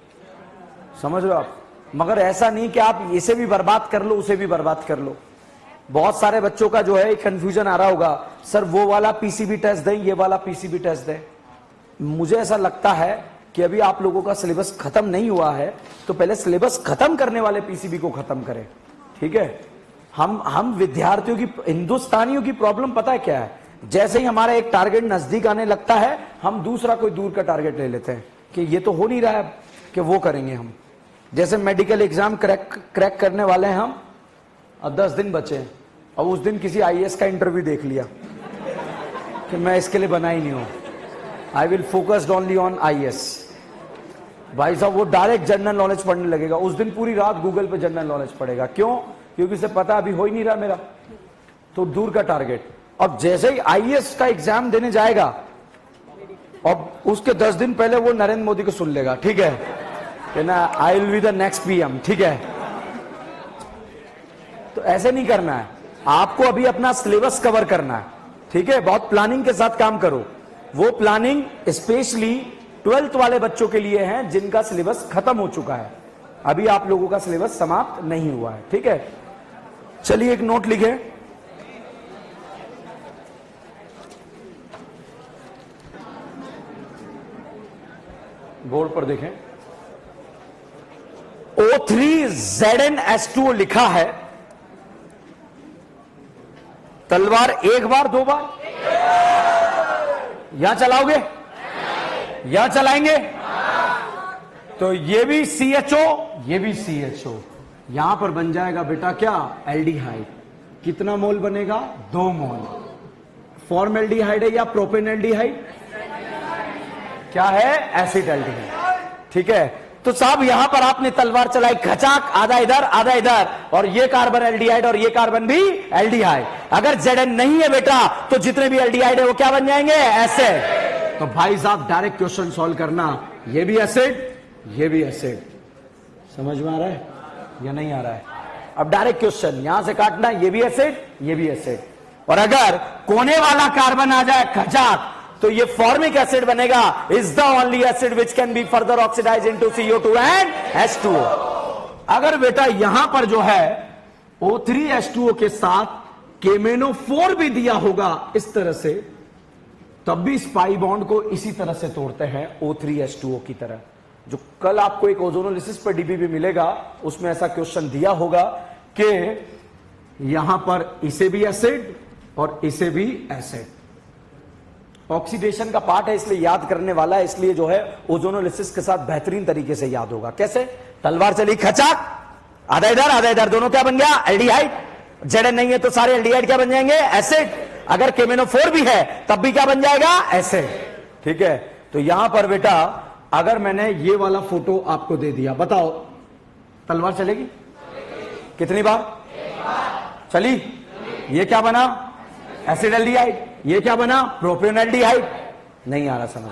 समझ लो आप। मगर ऐसा नहीं कि आप इसे भी बर्बाद कर लो उसे भी बर्बाद कर लो। बहुत सारे बच्चों का जो है कंफ्यूजन आ रहा होगा, सर वो वाला पीसीबी टेस्ट दें, ये वाला पीसीबी टेस्ट दें। मुझे ऐसा लगता है कि अभी आप लोगों का सिलेबस खत्म नहीं हुआ है, तो पहले सिलेबस खत्म करने वाले पीसीबी को खत्म करें, ठीक है। हम विद्यार्थियों की, हिंदुस्तानियों की प्रॉब्लम पता है क्या है, जैसे ही हमारा एक टारगेट नजदीक आने लगता है हम दूसरा कोई दूर का टारगेट ले लेते हैं कि ये तो हो नहीं रहा है कि वो करेंगे हम। जैसे मेडिकल एग्जाम क्रैक करने वाले हैं हम, अब 10 दिन बचे हैं, और उस दिन किसी आईएएस का इंटरव्यू देख लिया कि मैं इसके लिए बना ही नहीं हूं, I will focused only on IAS. भाई साहब वो डायरेक्ट जनरल नॉलेज पढ़ने लगेगा, उस दिन पूरी रात गूगल पे जनरल नॉलेज पढ़ेगा। क्यों? क्योंकि उसे पता अभी हो ही नहीं रहा मेरा, तो दूर का टारगेट। अब जैसे ही आईएएस का एग्जाम देने जाएगा, और उसके 10 दिन पहले वो नरेंद्र मोदी को सुन लेगा, ठीक है कि ना, I will be the next PM, ठीक है। तो ऐसे नहीं करना है, आपको अभी अपना सिलेबस कवर करना है, ठीक है। बहुत प्लानिंग के साथ काम करो। वो प्लानिंग स्पेशली 12th वाले बच्चों के लिए है जिनका सिलेबस खत्म हो चुका है, अभी आप लोगों का सिलेबस समाप्त नहीं हुआ है, ठीक है। चलिए एक नोट लिखे, बोर्ड पर देखें, O3ZnH2O लिखा है। तलवार एक बार दो बार यहां चलाओगे, यहां चलाएंगे, तो ये भी CHO, ये भी CHO, यहां पर बन जाएगा बेटा क्या, एल्डिहाइड। कितना मोल बनेगा? 2 मोल। फॉर्मल्डिहाइड है या प्रोपेनल्डिहाइड? क्या है? एसिटल्डिहाइड, ठीक है। तो साहब यहां पर आपने तलवार चलाई, खचाक, आधा इधर आधा इधर, और ये कार्बन एल्डिहाइड और ये कार्बन भी एल्डिहाइड। अगर Zn नहीं है बेटा तो जितने भी एल्डिहाइड है वो क्या बन जाएंगे? एसिड। तो भाई साहब डायरेक्ट क्वेश्चन सॉल्व करना, ये भी एसिड, ये भी एसिड। समझ में आ रहा है या नहीं आ रहा है? अब डायरेक्ट क्वेश्चन यहां से काटना, ये भी एसिड, ये भी एसिड। और अगर कोने वाला कार्बन आ जाए खचाक, तो ये फॉर्मिक एसिड बनेगा। Is the only acid which can be further oxidise into CO2 and H2O। अगर बेटा यहां पर जो है O3H2O के साथ KMnO4 भी दिया होगा इस तरह से, तब भी इस पाई बॉन्ड को इसी तरह से तोड़ते हैं O3H2O की तरह। जो कल आपको एक ओजोनोलिसिस पर DBB मिलेगा, उसमें ऐसा क्वेश्चन दिया होगा कि यहां पर इसे भी एसिड और इसे भी एसिड। ऑक्सीडेशन का पार्ट है इसलिए याद करने वाला है, इसलिए जो है ओजोनोलिसिस के साथ बेहतरीन तरीके से याद होगा। कैसे? तलवार चली खचाक, आधा इधर आधा इधर, दोनों क्या बन गया? एल्डिहाइड। Zn नहीं है तो सारे एल्डिहाइड क्या बन जाएंगे? एसिड। अगर KMnO4 भी है तब भी क्या बन जाएगा? एसिड, ठीक है। तो यहां पर बेटा अगर मैंने ये वाला फोटो आपको दे दिया, बताओ तलवार चलेगी? कितनी बार चली? ये क्या बना? Acid aldehyde. ये क्या बना? Propane aldehyde. नहीं आ रहा समझ?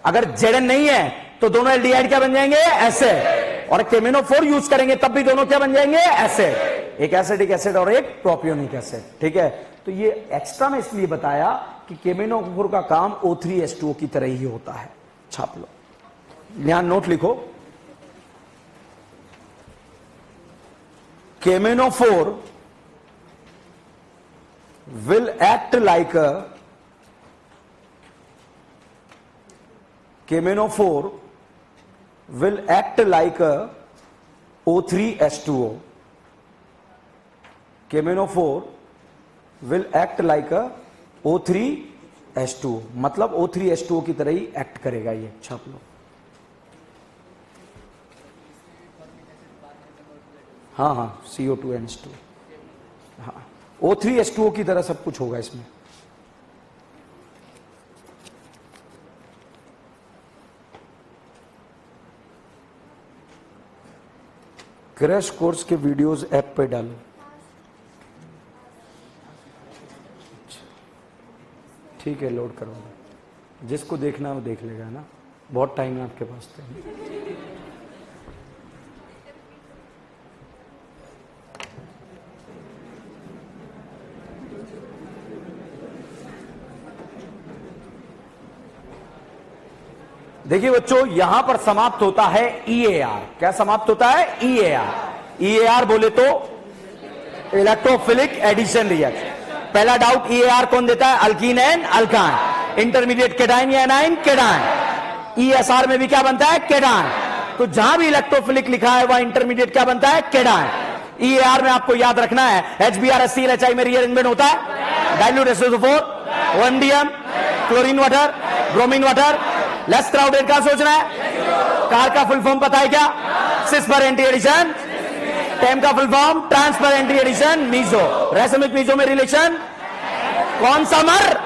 अगर Zn नहीं है तो दोनों एल्डिहाइड क्या बन जाएंगे? एसिड। और KMnO4 यूज करेंगे तब भी दोनों क्या बन जाएंगे? एसिड। एक एसिडिक एसिड और एक प्रोपियोनिक एसिड, ठीक है। तो ये एक्स्ट्रा में इसलिए बताया कि KMnO4 का काम O3H2O की तरह ही होता है। छाप लो, यहां नोट लिखो, KMnO4 will act like a KMnO4 will act like a O3H2O. KMnO4 will act like a O3H2O, मतलब O3H2O की तरह ही एक्ट करेगा ये। छाप लो। हाँ हाँ, CO2 H2, हाँ O3H2O की तरह सब कुछ होगा इसमें। क्रैश कोर्स के वीडियोस ऐप पे डालो। ठीक है, लोड करवाओ, जिसको देखना है वो देख लेगा ना, बहुत टाइम है आपके पास तो। देखिए बच्चों, यहां पर समाप्त होता है EAR। क्या समाप्त होता है? EAR बोले तो इलेक्ट्रोफिलिक एडिशन रिएक्शन। पहला डाउट, EAR कौन देता है? Alkyne and alkyne. Intermediate cation या एनाइन? केटाइन। ESR में भी क्या बनता है? केटाइन। तो जहां भी इलेक्ट्रोफिलिक लिखा है वह इंटरमीडिएट क्या बनता है? केटाइन। EAR में आपको याद रखना है HBr HCl में रीअरेंजमेंट होता है, dilute SO4, OMDM, chlorine water, bromine water, less crowded का सोचना है। कार का फुल फॉर्म पता है क्या? सिस पर एंटी एडिशन। टेम का full form transfer anti addition meso. Racemic meso में रिलेशन कौन सा? मर।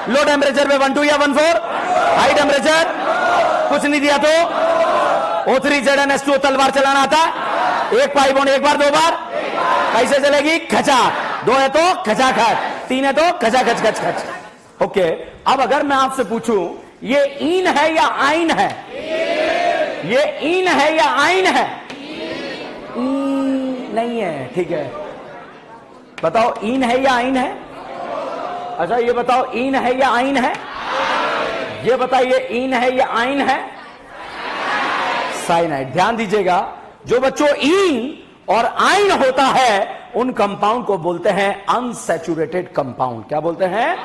लो टेम्परेचर पे 12 या 14, हाई टेम्परेचर कुछ नहीं दिया तो O3ZnH2 तलवार चलाना आता है। एक पाई बॉन्ड एक बार, दो बार कैसे चलेगी? खचा। दो है तो खचा खच, तीन है तो खचा खच खच खच। ओके, अब अगर मैं आपसे पूछूं ये इन है या आइन है? ये इन है या आइन है? नहीं है, ठीक है। बताओ इन है या आइन है? अच्छा ये बताओ इन है या आइन है? ये बताइए इन है या आइन है? साइनाइड। ध्यान दीजिएगा, जो बच्चों इन और आइन होता है उन कंपाउंड को बोलते हैं अनसैचुरेटेड कंपाउंड। क्या बोलते हैं?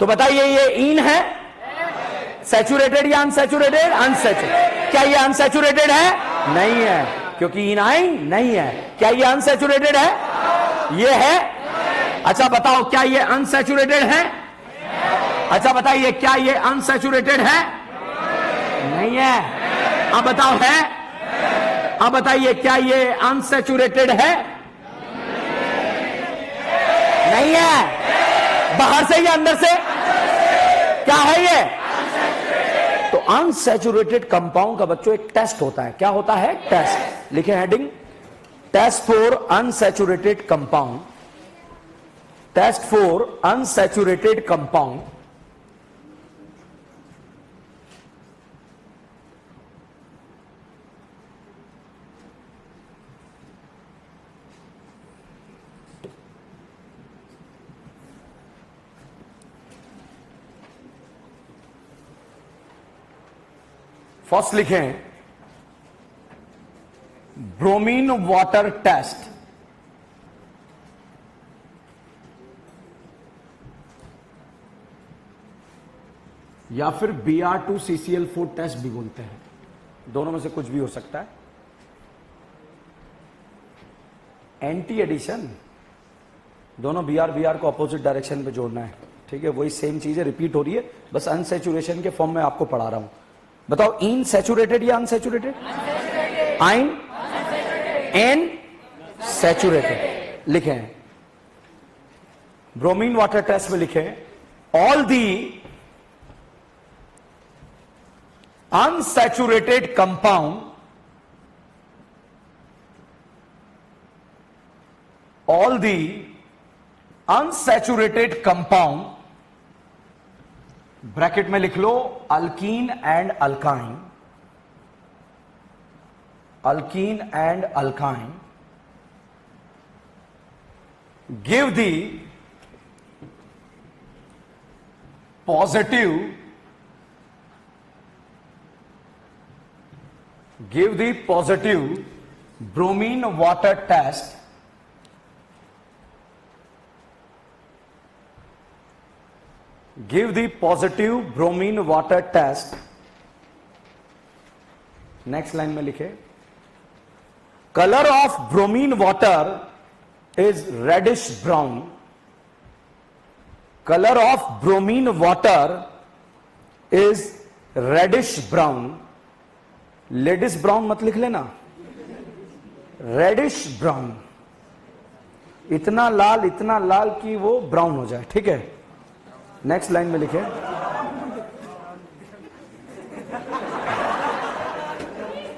तो बताइए ये इन है? सैचुरेटेड या अनसैचुरेटेड? अनसैचुरेटेड। क्या ये अनसैचुरेटेड है? नहीं है, क्योंकि इनाइन नहीं है। क्या ये अनसैचुरेटेड है? ये है। अच्छा बताओ क्या ये अनसैचुरेटेड है? अच्छा बताइए क्या ये अनसैचुरेटेड है? नहीं है। अब बताओ है? अब बताइए क्या ये अनसैचुरेटेड है? नहीं है। बाहर से या अंदर से? क्या है ये? तो अनसैचुरेटेड कंपाउंड का बच्चों एक टेस्ट होता है। क्या होता है? टेस्ट। लिखे heading, test for unsaturated compound. Test for unsaturated compound. First लिखें ब्रोमीन वाटर टेस्ट। या फिर Br2CCl4 टेस्ट भी बोलते हैं, दोनों में से कुछ भी हो सकता है। एंटी एडिशन, दोनों Br को अपोजिट डायरेक्शन पे जोड़ना है। ठीक है, वही सेम चीज है, रिपीट हो रही है, बस अनसैचुरेशन के फॉर्म में आपको पढ़ा रहा हूं। बताओ इन सैचुरेटेड या अनसैचुरेटेड? आइन एन सैचुरेटेड। लिखें ब्रोमीन वाटर टेस्ट में लिखें all the unsaturated compound, all the unsaturated compound, bracket में लिख लो alkene and alkyne, alkene and alkyne, give the positive, give the positive bromine water test, give the positive bromine water test। Next line में लिखे colour of bromine water is reddish brown, colour of bromine water is reddish brown. Ladies brown मत लिख लेना, reddish brown, इतना लाल कि वो brown हो जाए। ठीक है, नेक्स्ट लाइन में लिखे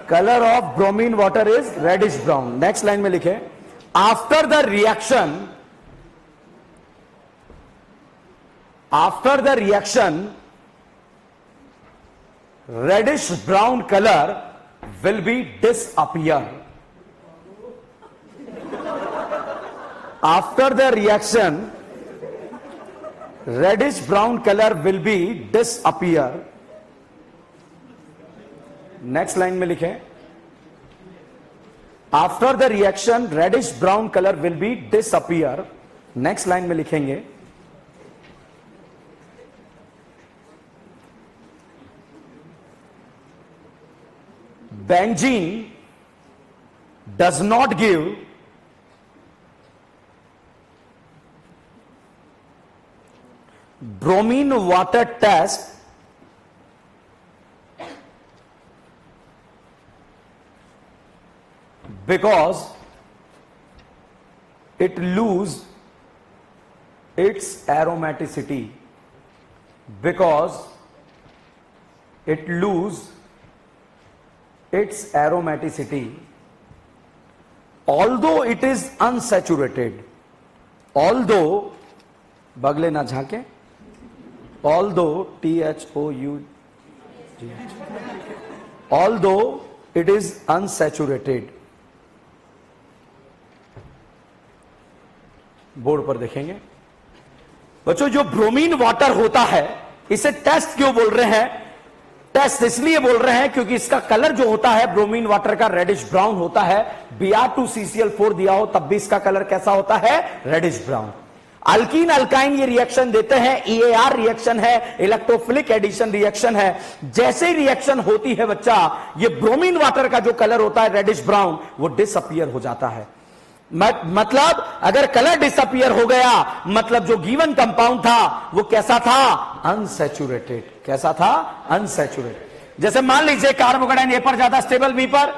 colour of bromine water is reddish brown. Next line में लिखे after the reaction reddish brown color will be disappear. After the reaction reddish brown colour will be disappear. Next line में लिखें, after the reaction reddish brown colour will be disappear. Next line में लिखेंगे, benzene does not give bromine water test because it lose its aromaticity, because it lose its aromaticity, although it is unsaturated, although बगले ना झांके, although THOUGH, although it is unsaturated। Board पर देखेंगे बच्चों, जो bromine water होता है इसे test क्यों बोल रहे हैं? टेस्ट इसलिए बोल रहे हैं क्योंकि इसका कलर जो होता है ब्रोमीन वाटर का रेडिश ब्राउन होता है। Br2CCl4 दिया हो तब भी इसका कलर कैसा होता है? Reddish brown. अल्कीन अल्काइन ये रिएक्शन देते हैं, EAR रिएक्शन है, इलेक्ट्रोफिलिक एडिशन रिएक्शन है। जैसे ही रिएक्शन होती है बच्चा, ये ब्रोमीन वाटर का जो कलर होता है रेडिश ब्राउन, वो डिसअपियर हो जाता है। मतलब अगर कलर डिसअपियर हो गया, मतलब जो गिवन कंपाउंड था वो कैसा था? अनसैचुरेटेड। कैसा था? अनसैचुरेटेड। जैसे मान लीजिए कार्बोकेटाइन ए पर ज्यादा स्टेबल, बी पर,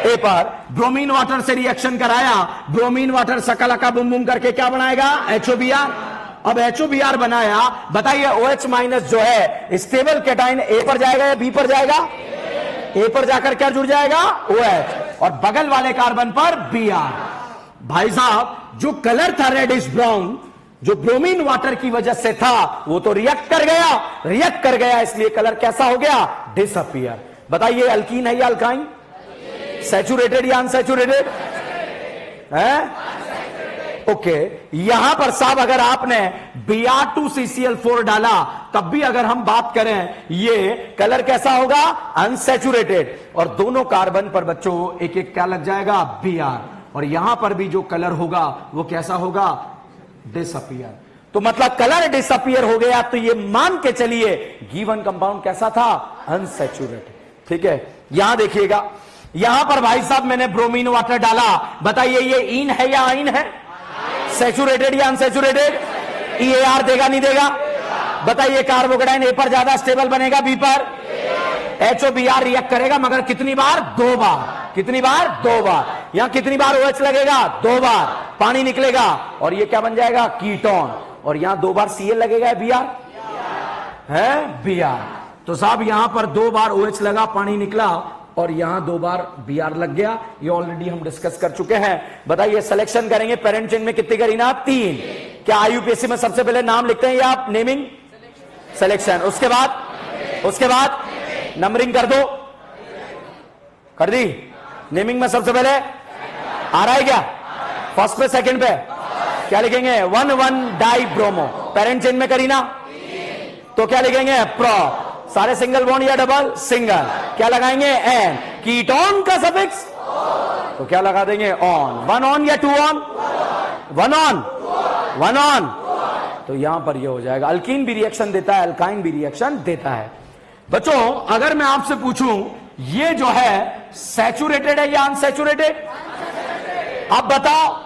ए पर ब्रोमीन वाटर से रिएक्शन कराया, ब्रोमीन वाटर सकलका बुम बुम करके क्या बनाएगा? HOBr। अब HOBr बनाया, बताइए OH माइनस जो है स्टेबल कैटाइन ए पर जाएगा या बी पर जाएगा? ए पर जाकर क्या जुड़ जाएगा? OH। और बगल वाले कार्बन पर Br। भाई साहब, जो कलर था रेडिश ब्राउन, जो ब्रोमीन वाटर की वजह से था, वो तो रिएक्ट कर गया, इसलिए कलर कैसा हो गया? डिसअपियर। बताइए अल्कीन है या अल्काइन? सैचुरेटेड या अनसैचुरेटेड है? ओके। यहां पर साहब अगर आपने Br2CCl4 डाला तब भी अगर हम बात करें, ये कलर कैसा होगा? अनसैचुरेटेड। और दोनों कार्बन पर बच्चों एक एक क्या लग जाएगा? Br। और यहां पर भी जो कलर होगा वो कैसा होगा? डिसअपियर। तो मतलब कलर डिसअपियर हो गया, तो ये मान के चलिए गिवन कंपाउंड कैसा था? अनसैचुरेटेड। ठीक है, यहां देखिएगा, यहां पर भाई साहब मैंने ब्रोमीन वाटर डाला, बताइए ये इन है या आइन है? सैचुरेटेड या अनसैचुरेटेड? EAR देगा नहीं देगा? बताइए कार्बोकेटाइन ए पर ज्यादा स्टेबल बनेगा, बी पर? HOBr रिएक्ट करेगा, मगर कितनी बार? 2 बार। कितनी बार? 2 बार। यहां कितनी बार OH लगेगा? 2 बार। पानी निकलेगा और ये क्या बन जाएगा? कीटोन। और यहां 2 बार Cl लगेगा, Br है? Br। तो साहब यहां पर 2 बार OH लगा, पानी निकला, और यहां 2 बार Br लग गया। ये ऑलरेडी हम डिस्कस कर चुके हैं। बताइए सिलेक्शन करेंगे, पेरेंट चेन में कितनी करी ना? 3। क्या IUPAC में सबसे पहले नाम लिखते हैं या आप नेमिंग? सिलेक्शन। उसके बाद नंबरिंग कर दो। कर दी? नेमिंग में सबसे पहले आ रहा है क्या? फर्स्ट पे, सेकंड पे क्या लिखेंगे? 1,1 डाई ब्रोमो। पेरेंट चेन में करी ना, तो क्या लिखेंगे? प्रो। सारे सिंगल बॉन्ड या डबल? सिंगल। क्या लगाएंगे? एन। कीटोन का सफिक्स तो क्या लगा देंगे? ऑन। 1 ऑन या 2 ऑन? 1 ऑन। तो यहां पर ये हो जाएगा। अल्कीन भी रिएक्शन देता है, अल्काइन भी रिएक्शन देता है। बच्चों अगर मैं आपसे पूछूं ये जो है सैचुरेटेड है या अनसैचुरेटेड? आप बताओ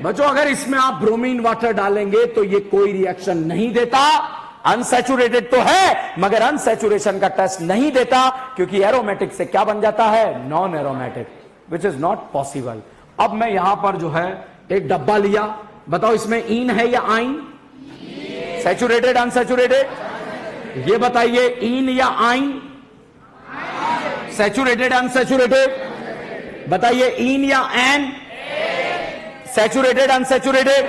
बच्चों, अगर इसमें आप ब्रोमीन वाटर डालेंगे तो ये कोई रिएक्शन नहीं देता। अनसैचुरेटेड तो है मगर अनसैचुरेशन का टेस्ट नहीं देता, क्योंकि एरोमेटिक से क्या बन जाता है? Non aromatic, which is not possible. अब मैं यहां पर जो है एक डब्बा लिया, बताओ इसमें इन है या आइन? Saturated unsaturated? ये बताइए इन या आइन? Saturated unsaturated? बताइए इन या एन? Saturated unsaturated?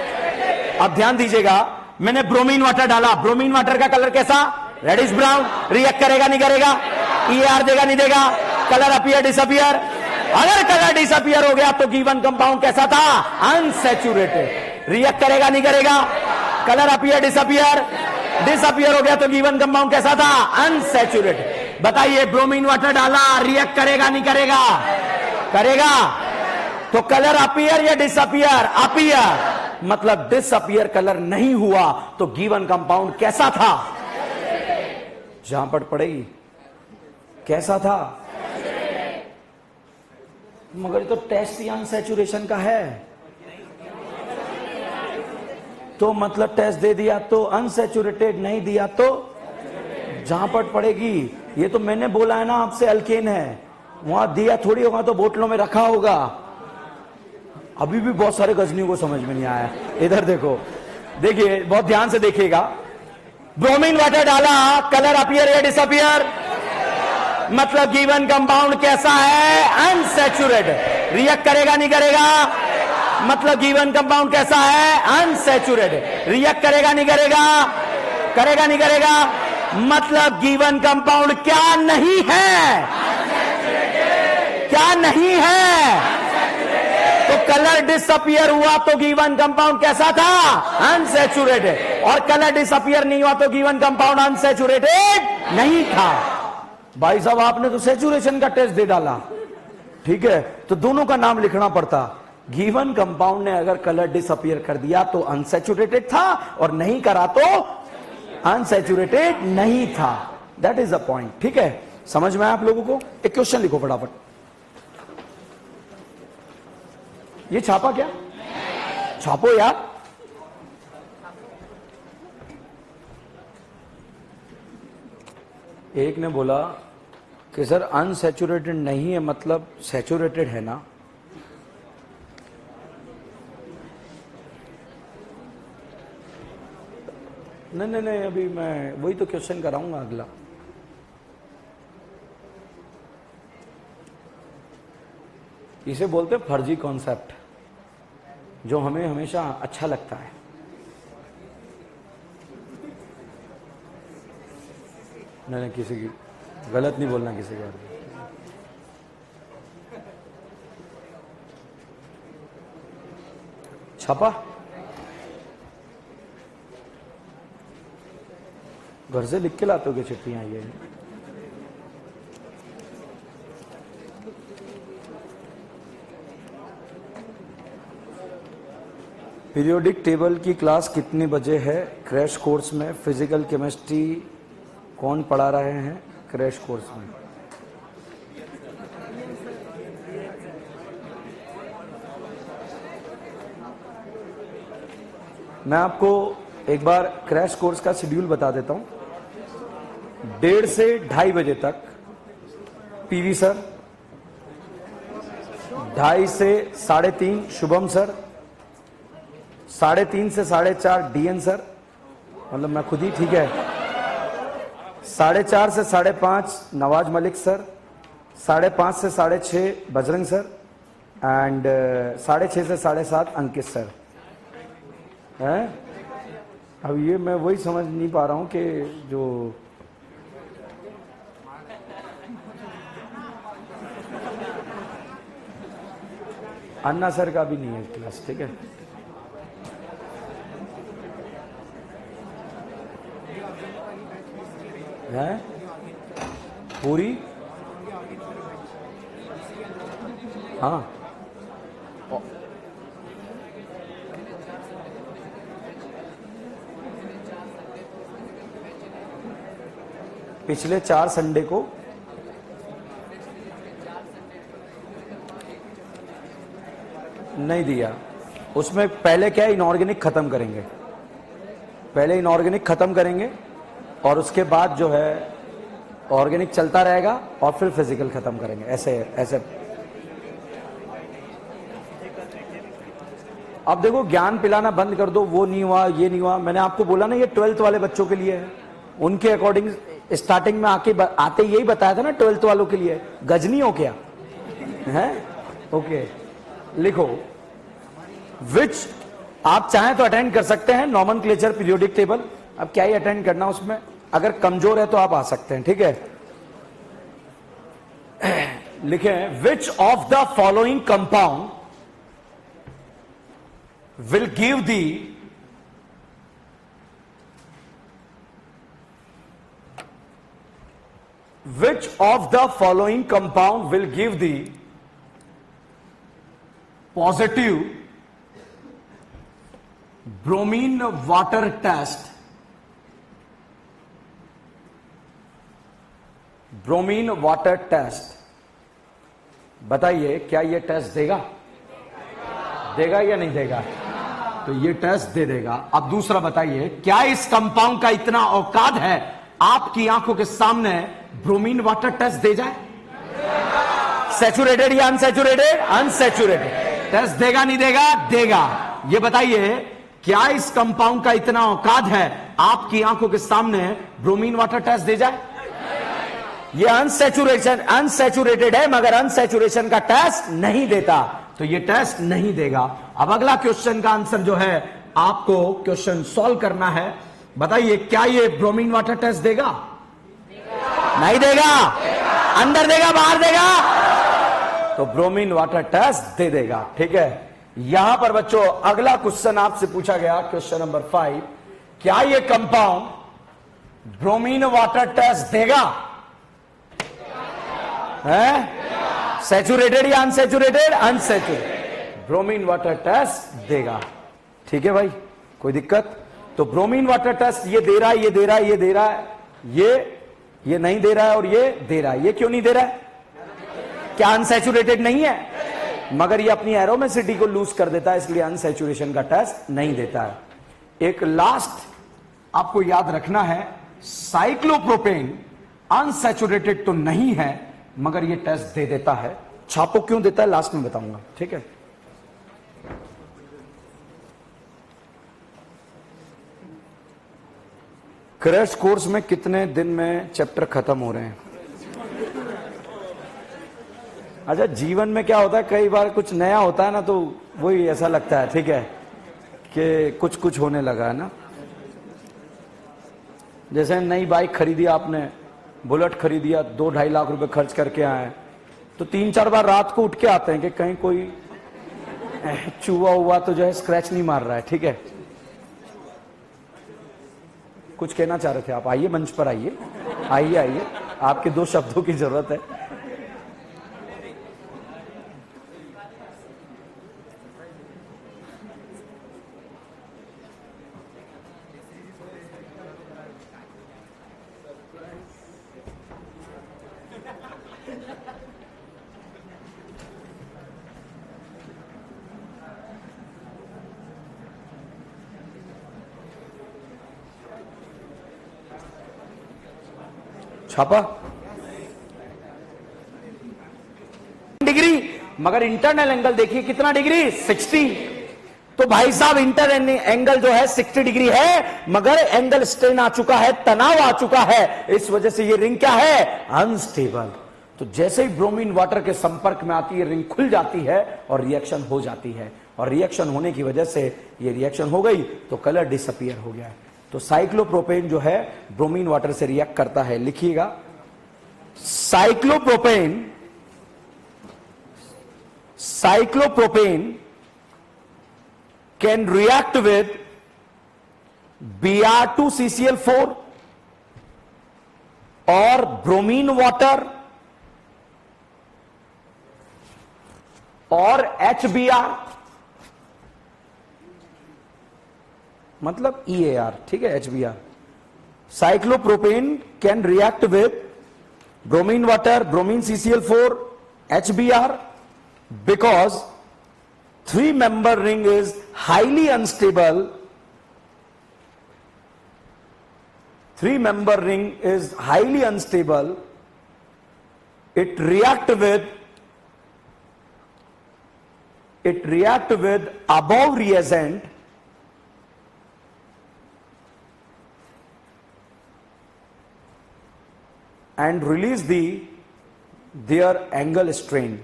अब ध्यान दीजिएगा, मैंने ब्रोमीन वाटर डाला, ब्रोमीन वाटर का कलर कैसा? Reddish brown. रिएक्ट करेगा नहीं करेगा? EAR देगा नहीं देगा? Colour appear disappear? अगर कलर डिसअपियर हो गया तो गिवन कंपाउंड कैसा था? अनसैचुरेटेड। रिएक्ट करेगा नहीं करेगा? कलर अपीयर डिसअपियर, डिसअपियर हो गया तो गिवन कंपाउंड कैसा था? अनसैचुरेटेड। बताइए ब्रोमीन वाटर डाला, रिएक्ट करेगा नहीं करेगा? करेगा। तो कलर अपीयर या डिसअपियर? अपीयर। मतलब डिसअपियर कलर नहीं हुआ तो गिवन कंपाउंड कैसा था? जहां पर पड़ेगी कैसा था? मगर तो टेस्ट ही अनसैचुरेशन का है, तो मतलब टेस्ट दे दिया तो अनसैचुरेटेड, नहीं दिया तो जहां पर पड़ेगी। ये तो मैंने बोला है ना आपसे अल्केन है, वहां दिया थोड़ी होगा तो बोतलों में रखा होगा। अभी भी बहुत सारे गजनियों को समझ में नहीं आया। इधर देखो, देखिए बहुत ध्यान से देखिएगा। ब्रोमीन वाटर डाला, कलर अपीयर या डिसअपियर? मतलब गिवन कंपाउंड कैसा है? अनसैचुरेटेड। रिएक्ट करेगा नहीं करेगा? मतलब गिवन कंपाउंड कैसा है? अनसैचुरेटेड। रिएक्ट करेगा नहीं करेगा? करेगा नहीं करेगा? मतलब गिवन कंपाउंड क्या नहीं है? क्या नहीं है? तो कलर डिसअपियर हुआ तो गिवन कंपाउंड कैसा था? अनसैचुरेटेड। और कलर डिसअपियर नहीं हुआ तो गिवन कंपाउंड अनसैचुरेटेड नहीं था। भाई साहब आपने तो सैचुरेशन का टेस्ट दे डाला, ठीक है, तो दोनों का नाम लिखना पड़ता। गिवन कंपाउंड ने अगर कलर डिसअपियर कर दिया तो अनसैचुरेटेड था, और नहीं करा तो अनसैचुरेटेड नहीं था। That is the point. ठीक है, समझ में आया आप लोगों को? एक क्वेश्चन लिखो फटाफट। ये छापा क्या? छापो यार। एक ने बोला कि सर अनसैचुरेटेड नहीं है, मतलब सैचुरेटेड है ना? नहीं नहीं नहीं, अभी मैं वही तो क्वेश्चन कराऊंगा अगला। इसे बोलते हैं फर्जी कॉन्सेप्ट, जो हमें हमेशा अच्छा लगता है। नहीं, किसी की गलत नहीं बोलना किसी के बारे में। छापा घर से लिख के लाते हो क्या चिट्ठियां? ये पीरियोडिक टेबल की क्लास कितने बजे है? क्रैश कोर्स में फिजिकल केमिस्ट्री कौन पढ़ा रहे हैं क्रैश कोर्स में? मैं आपको एक बार क्रैश कोर्स का शेड्यूल बता देता हूं। 1:30 से 2:30 बजे तक पीवी सर, 2:30 से 3:30 शुभम सर, 3:30 से 4:30 डीएन सर, मतलब मैं खुद ही, ठीक है, 4:30 से 5:30 नवाज मलिक सर, 5:30 से 6:30 बजरंग सर, एंड 6:30 से 7:30 अंकित सर है। अब ये मैं वही समझ नहीं पा रहा हूं कि जो अन्ना सर का भी नहीं है क्लास, ठीक है। है पूरी, हाँ पिछले 4 संडे को नहीं दिया। उसमें पहले क्या, इनऑर्गेनिक खत्म करेंगे, पहले इनऑर्गेनिक खत्म करेंगे और उसके बाद जो है ऑर्गेनिक चलता रहेगा और फिर फिजिकल खत्म करेंगे। ऐसे ऐसे अब देखो, ज्ञान पिलाना बंद कर दो, वो नहीं हुआ, ये नहीं हुआ। मैंने आपको बोला ना, ये 12th वाले बच्चों के लिए है। उनके अकॉर्डिंग स्टार्टिंग में आते यही बताया था ना, 12th वालों के लिए। गजनी हो क्या है? ओके, लिखो विच, आप चाहें तो अटेंड कर सकते हैं नॉमेनक्लेचर पीरियोडिक टेबल। अब क्या ही अटेंड करना उसमें, अगर कमजोर है तो आप आ सकते हैं, ठीक है। लिखें which of the following compound will give the which of the following compound will give the positive bromine water test, bromine water test? बताइए क्या ये टेस्ट देगा? देगा या नहीं देगा? तो ये टेस्ट दे देगा। अब दूसरा बताइए, क्या इस कंपाउंड का इतना औकात है आपकी आंखों के सामने ब्रोमीन वाटर टेस्ट दे जाए? सैचुरेटेड या अनसैचुरेटेड? अनसैचुरेटेड। टेस्ट देगा नहीं देगा? देगा। ये बताइए क्या इस कंपाउंड का इतना औकात है आपकी आंखों के सामने ब्रोमीन वाटर टेस्ट दे जाए? ये अनसैचुरेटेड है मगर अनसैचुरेशन का टेस्ट नहीं देता, तो ये टेस्ट नहीं देगा। अब अगला क्वेश्चन का आंसर जो है आपको क्वेश्चन सॉल्व करना है। बताइए क्या ये ब्रोमीन वाटर टेस्ट देगा? नहीं देगा। अंदर देगा बाहर देगा? तो ब्रोमीन वाटर टेस्ट दे देगा। ठीक है, यहां पर बच्चों अगला क्वेश्चन आपसे पूछा गया, क्वेश्चन नंबर 5, क्या ये कंपाउंड ब्रोमीन वाटर टेस्ट देगा? है सैचुरेटेड या unsaturated? Unsaturated. Bromine water test देगा। ठीक है भाई, कोई दिक्कत? तो ब्रोमीन वाटर टेस्ट ये दे रहा है, ये दे रहा है, ये दे रहा है, ये नहीं दे रहा है और ये दे रहा है। ये क्यों नहीं दे रहा है? क्या अनसैचुरेटेड नहीं है? मगर ये अपनी एरोमेसिटी को लूज कर देता है, इसलिए अनसैचुरेशन का टेस्ट नहीं देता है। एक लास्ट आपको याद रखना है, साइक्लोप्रोपेन अनसैचुरेटेड तो नहीं है मगर ये टेस्ट दे देता है। छापो क्यों देता है लास्ट में बताऊंगा। ठीक है, क्रैश कोर्स में कितने दिन में चैप्टर खत्म हो रहे हैं? अच्छा, जीवन में क्या होता है, कई बार कुछ नया होता है ना तो वही ऐसा लगता है। ठीक है, कि कुछ कुछ होने लगा है ना। जैसे नई बाइक खरीदी आपने, बुलेट खरीदिया, 2-2.5 लाख रुपए खर्च करके आए, तो 3-4 बार रात को उठ के आते हैं कि कहीं कोई चूहा हुआ तो जो है स्क्रैच नहीं मार रहा है। ठीक है, कुछ कहना चाह रहे थे आप? आइए मंच पर, आइए आइए आइए, आपके 2 शब्दों की जरूरत है। छापा डिग्री, मगर इंटरनल एंगल देखिए कितना डिग्री? 60। तो भाई साहब इंटर एंगल जो है 60 डिग्री है मगर एंगल स्ट्रेन आ चुका है, तनाव आ चुका है, इस वजह से ये रिंग क्या है? अनस्टेबल। तो जैसे ही ब्रोमीन वाटर के संपर्क में आती है रिंग खुल जाती है और रिएक्शन हो जाती है, और रिएक्शन होने की वजह से ये रिएक्शन हो गई तो कलर डिसअपीयर हो गया है। तो साइक्लोप्रोपेन जो है ब्रोमीन वाटर से रिएक्ट करता है। लिखिएगा, cyclopropane can react with Br2CCl4 और ब्रोमीन वाटर और HBr, मतलब EAR। ठीक है, HBr। Cyclopropane can react with bromine water, bromine CCl4, HBr because 3-member ring is highly unstable. 3-member ring is highly unstable. It react with above reagent and release their angle strain.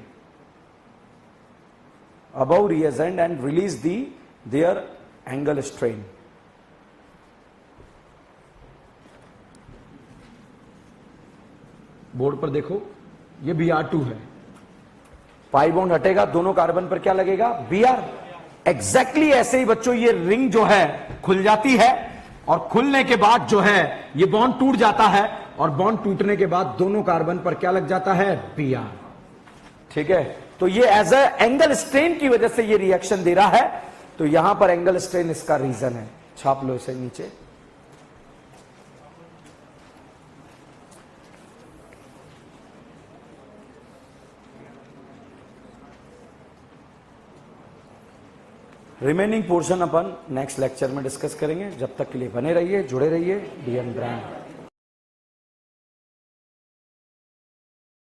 Above reagent and release their angle strain. Board पर देखो, ये Br2 है, pi bond हटेगा, दोनों carbon पर क्या लगेगा? Br। Exactly ऐसे ही बच्चों ये रिंग जो है खुल जाती है और खुलने के बाद जो है ये बॉन्ड टूट जाता है और बॉन्ड टूटने के बाद दोनों कार्बन पर क्या लग जाता है? Br। ठीक है, तो ये एज ए एंगल स्ट्रेन की वजह से ये रिएक्शन दे रहा है, तो यहां पर एंगल स्ट्रेन इसका रीजन है। छाप लो इसे नीचे। रिमेनिंग पोर्शन अपन नेक्स्ट लेक्चर में डिस्कस करेंगे। जब तक के लिए बने रहिए, जुड़े रहिए। DM brand.